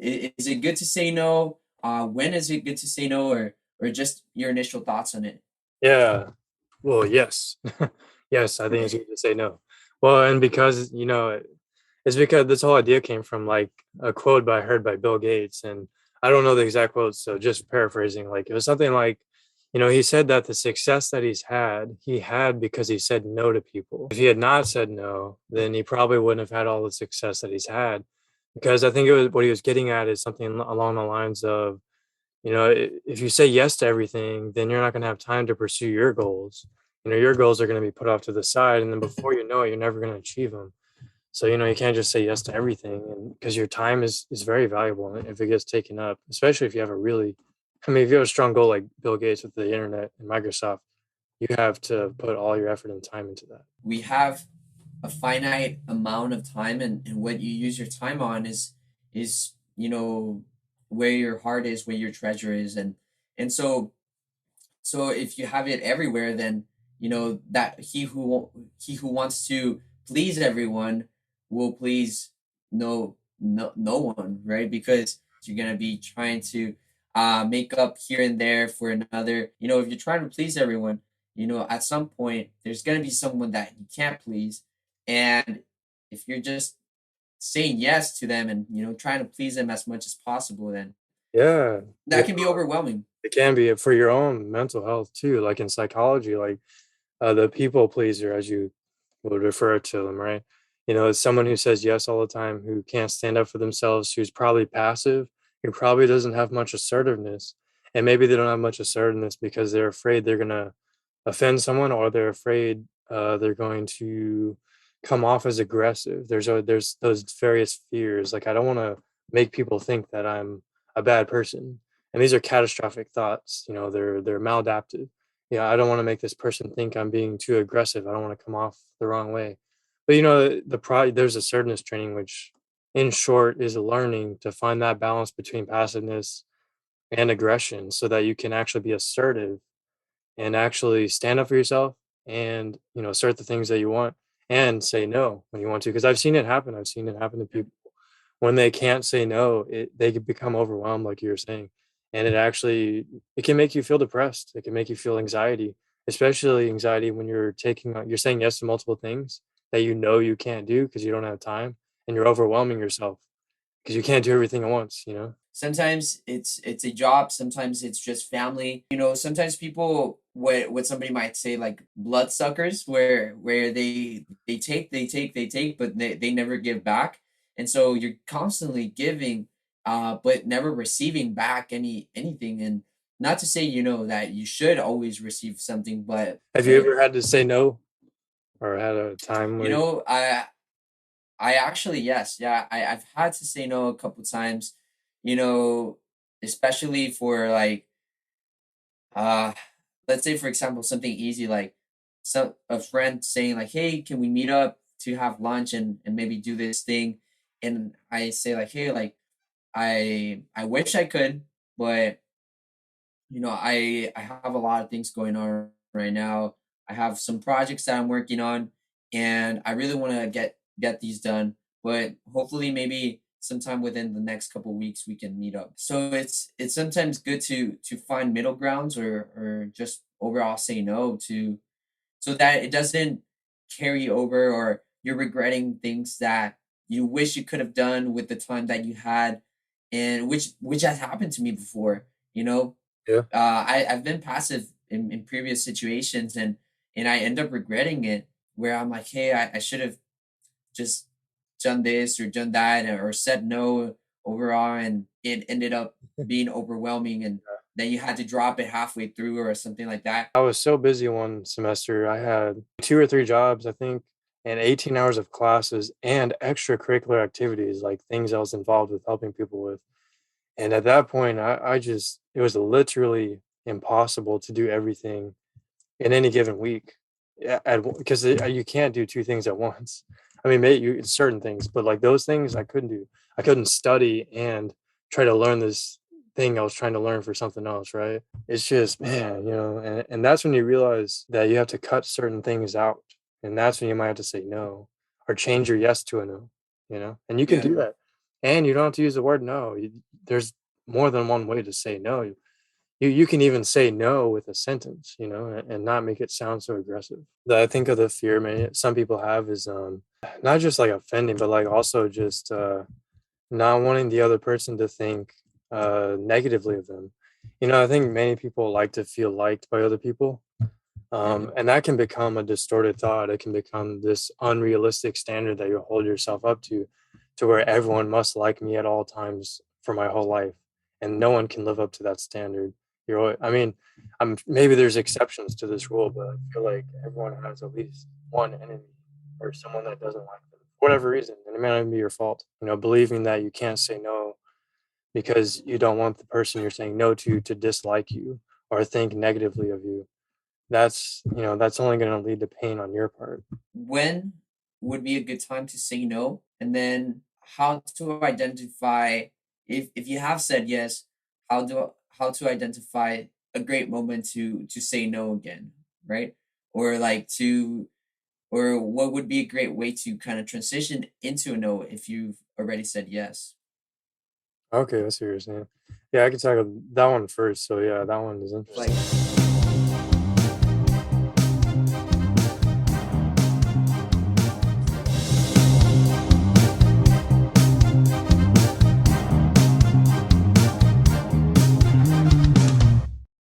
Is it good to say no? When is it good to say no, or just your initial thoughts on it? Yeah. Well, yes. Yes, I think it's Okay. good to say no. Well, and because, it's because this whole idea came from like a quote I heard by Bill Gates. And I don't know the exact quote, so just paraphrasing, like it was something like, he said that the success that he had because he said no to people. If he had not said no, then he probably wouldn't have had all the success that he's had. Because I think it was what he was getting at is something along the lines of, if you say yes to everything, then you're not going to have time to pursue your goals. Your goals are going to be put off to the side, and then before you know it, you're never going to achieve them. So, you can't just say yes to everything, and because your time is very valuable. And if it gets taken up, especially if you have a really, I mean, if you have a strong goal like Bill Gates with the internet and Microsoft, you have to put all your effort and time into that. We have a finite amount of time, and what you use your time on is where your heart is, where your treasure is, and so if you have it everywhere, then that he who wants to please everyone will please no one, right? Because you're gonna be trying to make up here and there for another. If you're trying to please everyone, at some point there's gonna be someone that you can't please, and if you're just saying yes to them and trying to please them as much as possible, then Yeah, that can be overwhelming. it can be for your own mental health too. Like in psychology, like the people pleaser, as you would refer to them, right? It's someone who says yes all the time, who can't stand up for themselves, who's probably passive, who probably doesn't have much assertiveness. And maybe they don't have much assertiveness because they're afraid they're going to offend someone, or they're afraid they're going to come off as aggressive. There's those various fears. Like, I don't want to make people think that I'm a bad person. And these are catastrophic thoughts. They're maladaptive. I don't want to make this person think I'm being too aggressive. I don't want to come off the wrong way. But there's assertiveness training, which in short is learning to find that balance between passiveness and aggression so that you can actually be assertive and actually stand up for yourself and, assert the things that you want and say no when you want to. Because I've seen it happen. I've seen it happen to people when they can't say no, they could become overwhelmed, like you were saying, and it can make you feel depressed. It can make you feel anxiety, especially anxiety when you're saying yes to multiple things that you can't do because you don't have time, and you're overwhelming yourself because you can't do everything at once. Sometimes it's a job, sometimes it's just family. Sometimes people, what somebody might say, like bloodsuckers, where they take, but they never give back. And so you're constantly giving, but never receiving back anything. And not to say that you should always receive something, but Have you ever had to say no, or had a time you where know i I actually, yes, yeah, I've had to say no a couple times, you know, especially for like uh let's say for example something easy, like a friend saying like, "Hey, can we meet up to have lunch and maybe do this thing?" And I say like, "Hey, like I wish I could, but I have a lot of things going on right now. I have some projects that I'm working on, and I really want to get these done. But hopefully, maybe sometime within the next couple weeks, we can meet up." So it's sometimes good to find middle grounds, or just overall say no to, so that it doesn't carry over, or you're regretting things that you wish you could have done with the time that you had, and which has happened to me before. You know, yeah. I've been passive in previous situations, and I end up regretting it, where I'm like, hey, I should have just done this or done that, or said no overall, and it ended up being overwhelming, and then you had to drop it halfway through or something like that. I was so busy one semester. I had two or three jobs, I think, and 18 hours of classes and extracurricular activities, like things I was involved with helping people with. And at that point, it was literally impossible to do everything in any given week. Yeah, because you can't do two things at once. I mean, maybe certain things, but like those things I couldn't do. I couldn't study and try to learn this thing I was trying to learn for something else, right? It's just, man, and that's when you realize that you have to cut certain things out. And that's when you might have to say no or change your yes to a no, and you can Yeah. do that. And you don't have to use the word no. There's more than one way to say no. You can even say no with a sentence, and not make it sound so aggressive. I think of the fear, man, some people have is not just like offending, but like also just not wanting the other person to think negatively of them. I think many people like to feel liked by other people, Yeah. and that can become a distorted thought. It can become this unrealistic standard that you hold yourself up to where everyone must like me at all times for my whole life, and no one can live up to that standard. I mean, maybe there's exceptions to this rule, but I feel like everyone has at least one enemy or someone that doesn't like them for whatever reason, and it may not even be your fault. Believing that you can't say no because you don't want the person you're saying no to dislike you or think negatively of you. That's only going to lead to pain on your part. When would be a good time to say no? And then how to identify, if you have said yes, how to identify a great moment to say no again, right? Or like to or what would be a great way to kind of transition into a no if you've already said yes? Okay, I see what you're saying. Yeah, I can tackle that one first. So yeah, that one is Like interesting.